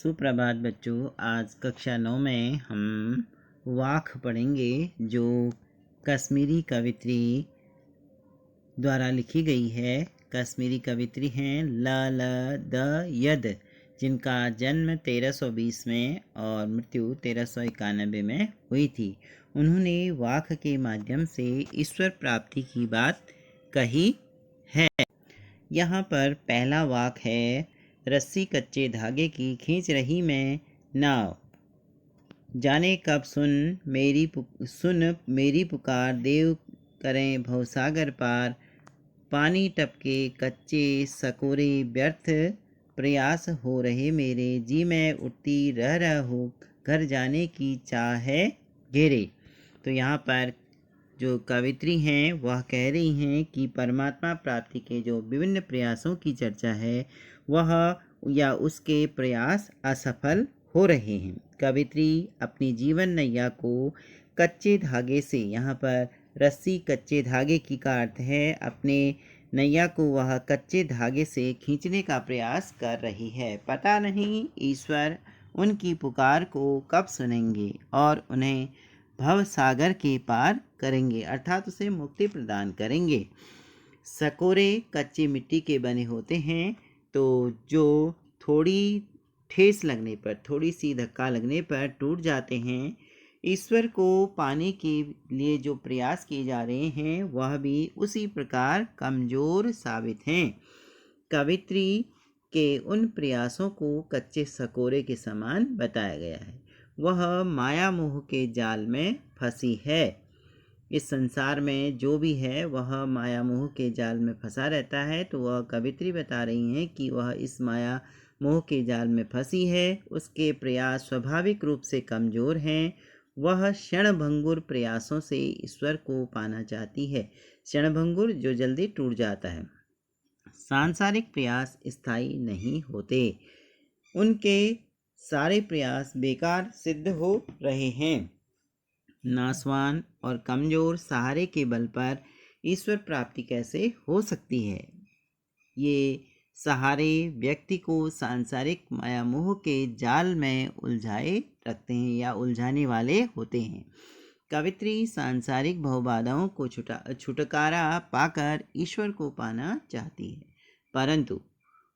सुप्रभात बच्चों। आज कक्षा 9 में हम वाक पढ़ेंगे जो कश्मीरी कवित्री द्वारा लिखी गई है। कश्मीरी कवित्री हैं ल द यद, जिनका जन्म 1320 में और मृत्यु 1391 में हुई थी। उन्होंने वाक के माध्यम से ईश्वर प्राप्ति की बात कही है। यहाँ पर पहला वाक है, रस्सी कच्चे धागे की खींच रही मैं नाव, जाने कब सुन मेरी पुकार, देव करें भवसागर पार। पानी टपके कच्चे सकोरे, व्यर्थ प्रयास हो रहे मेरे, जी मैं उठती रह हो, घर जाने की चाह है घेरे। तो यहाँ पर जो कवित्री हैं वह कह रही हैं कि परमात्मा प्राप्ति के जो विभिन्न प्रयासों की चर्चा है वह या उसके प्रयास असफल हो रहे हैं। कवित्री अपनी जीवन नैया को कच्चे धागे से, यहाँ पर रस्सी कच्चे धागे की का अर्थ है अपने नैया को वह कच्चे धागे से खींचने का प्रयास कर रही है। पता नहीं ईश्वर उनकी पुकार को कब सुनेंगे और उन्हें भव सागर के पार करेंगे, अर्थात उसे मुक्ति प्रदान करेंगे। सकोरे कच्ची मिट्टी के बने होते हैं, तो जो थोड़ी ठेस लगने पर, थोड़ी सी धक्का लगने पर टूट जाते हैं। ईश्वर को पाने के लिए जो प्रयास किए जा रहे हैं वह भी उसी प्रकार कमज़ोर साबित हैं। कवित्री के उन प्रयासों को कच्चे सकोरे के समान बताया गया है। वह माया मोह के जाल में फंसी है। इस संसार में जो भी है वह माया मोह के जाल में फंसा रहता है। तो वह कवित्री बता रही हैं कि वह इस माया मोह के जाल में फंसी है। उसके प्रयास स्वाभाविक रूप से कमज़ोर हैं। वह क्षणभंगुर प्रयासों से ईश्वर को पाना चाहती है। क्षणभंगुर जो जल्दी टूट जाता है। सांसारिक प्रयास स्थायी नहीं होते, उनके सारे प्रयास बेकार सिद्ध हो रहे हैं। नासवान और कमज़ोर सहारे के बल पर ईश्वर प्राप्ति कैसे हो सकती है? ये सहारे व्यक्ति को सांसारिक माया मोह के जाल में उलझाए रखते हैं या उलझाने वाले होते हैं। कवित्री सांसारिक भवबाधाओं को छुटकारा पाकर ईश्वर को पाना चाहती है, परंतु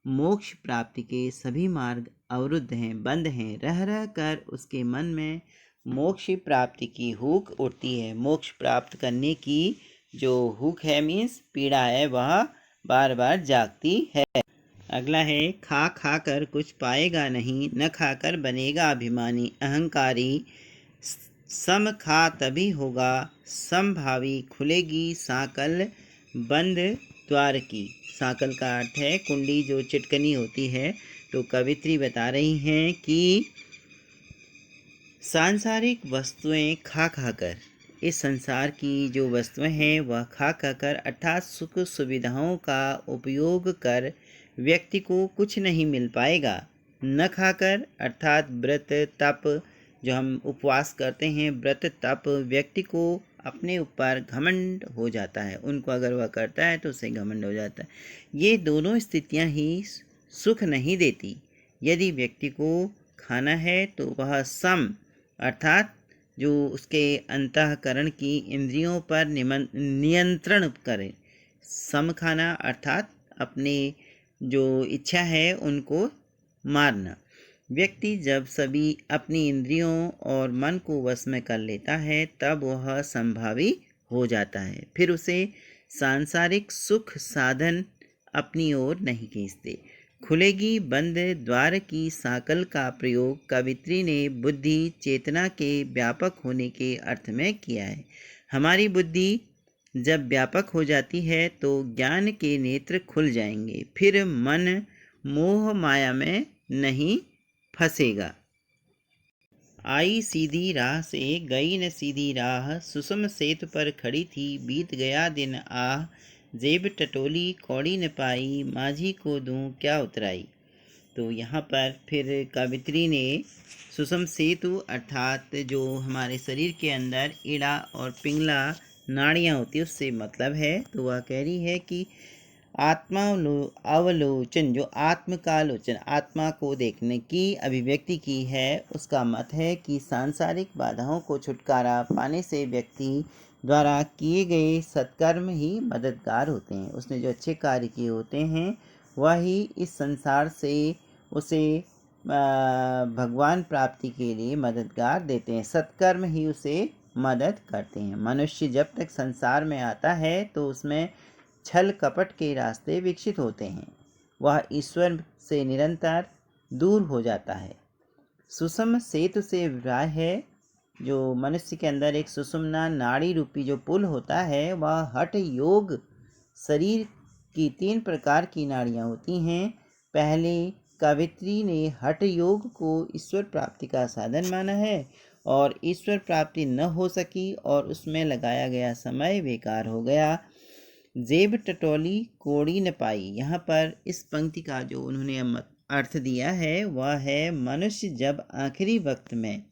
मोक्ष प्राप्ति के सभी मार्ग अवरुद्ध हैं, बंद हैं। रह रह कर उसके मन में मोक्ष प्राप्ति की हुक उठती है। मोक्ष प्राप्त करने की जो हुक है, मीन्स पीड़ा है, वह बार बार जागती है। अगला है, खा खा कर कुछ पाएगा नहीं, न खाकर बनेगा अभिमानी अहंकारी। सम खा तभी होगा समभावी, खुलेगी साकल बंद द्वार की। साकल का अर्थ है कुंडी जो चिटकनी होती है। तो कवित्री बता रही हैं कि सांसारिक वस्तुएं खा खा कर, इस संसार की जो वस्तुएं हैं वह खा खा कर, अर्थात सुख सुविधाओं का उपयोग कर व्यक्ति को कुछ नहीं मिल पाएगा। न खाकर अर्थात व्रत तप, जो हम उपवास करते हैं, व्रत तप, व्यक्ति को अपने ऊपर घमंड हो जाता है। उनको अगर वह करता है तो उसे घमंड हो जाता है। ये दोनों स्थितियां ही सुख नहीं देती। यदि व्यक्ति को खाना है तो वह सम, अर्थात जो उसके अंतःकरण की इंद्रियों पर नियंत्रण करे। सम खाना अर्थात अपने जो इच्छा है उनको मारना। व्यक्ति जब सभी अपनी इंद्रियों और मन को वश में कर लेता है तब वह संभावी हो जाता है। फिर उसे सांसारिक सुख साधन अपनी ओर नहीं खींचते। खुलेगी बंद द्वार की साकल का प्रयोग कवित्री ने बुद्धि चेतना के व्यापक होने के अर्थ में किया है। हमारी बुद्धि जब व्यापक हो जाती है तो ज्ञान के नेत्र खुल जाएंगे, फिर मन मोह माया में नहीं फंसेगा। आई सीधी राह से गई न सीधी राह, सुषम सेतु पर खड़ी थी बीत गया दिन आह। जेब टटोली कौड़ी न पाई, माझी को दूं क्या उतराई। तो यहाँ पर फिर कवित्री ने सुषम सेतु अर्थात जो हमारे शरीर के अंदर इड़ा और पिंगला नाड़ियाँ होती है उससे मतलब है। तो वह कह रही है कि अवलोचन, जो आत्म का आलोचन, आत्मा को देखने की अभिव्यक्ति की है, उसका मत है कि सांसारिक बाधाओं को छुटकारा पाने से व्यक्ति द्वारा किए गए सत्कर्म ही मददगार होते हैं। उसने जो अच्छे कार्य किए होते हैं वही इस संसार से उसे भगवान प्राप्ति के लिए मददगार देते हैं। सत्कर्म ही उसे मदद करते हैं। मनुष्य जब तक संसार में आता है तो उसमें छल कपट के रास्ते विकसित होते हैं। वह ईश्वर से निरंतर दूर हो जाता है। सुषम सेतु से विवाह है। जो मनुष्य के अंदर एक सुषुम्ना नाड़ी रूपी जो पुल होता है, वह हठ योग शरीर की 3 प्रकार की नाड़ियाँ होती हैं। पहले कवित्री ने हठ योग को ईश्वर प्राप्ति का साधन माना है और ईश्वर प्राप्ति न हो सकी और उसमें लगाया गया समय बेकार हो गया। जेब टटोली कोड़ी न पाई। यहाँ पर इस पंक्ति का जो उन्होंने अर्थ दिया है वह है, मनुष्य जब आखिरी वक्त में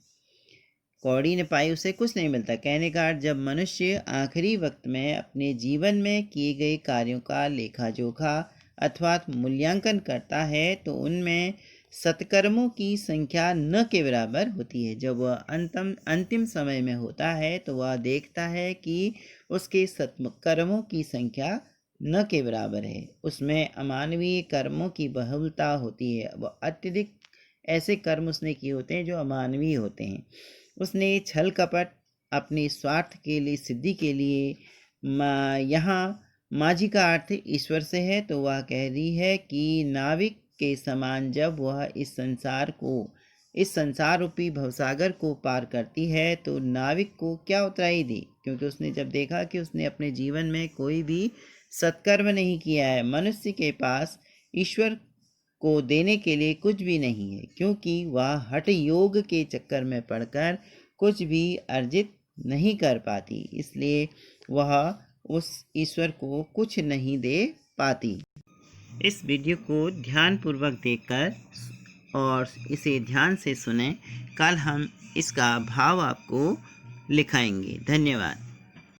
कौड़ी न पाई उसे कुछ नहीं मिलता। कहने का अर्थ, जब मनुष्य आखिरी वक्त में अपने जीवन में किए गए कार्यों का लेखा जोखा अथवा मूल्यांकन करता है तो उनमें सत्कर्मों की संख्या न के बराबर होती है। जब वह अंतिम समय में होता है तो वह देखता है कि उसके सत्कर्मों की संख्या न के बराबर है। उसमें अमानवीय कर्मों की बहुलता होती है। वह अत्यधिक ऐसे कर्म उसने किए होते हैं जो अमानवीय होते हैं। उसने छल कपट अपने स्वार्थ के लिए, सिद्धि के लिए, यहाँ माझी का अर्थ ईश्वर से है तो वह कह रही है कि नाविक के समान जब वह इस संसार रूपी भवसागर को पार करती है तो नाविक को क्या उतराई दी, क्योंकि उसने जब देखा कि उसने अपने जीवन में कोई भी सत्कर्म नहीं किया है। मनुष्य के पास ईश्वर को देने के लिए कुछ भी नहीं है, क्योंकि वह हठ योग के चक्कर में पड़कर कुछ भी अर्जित नहीं कर पाती, इसलिए वह उस ईश्वर को कुछ नहीं दे पाती। इस वीडियो को ध्यानपूर्वक देखकर और इसे ध्यान से सुनें। कल हम इसका भाव आपको लिखाएंगे। धन्यवाद।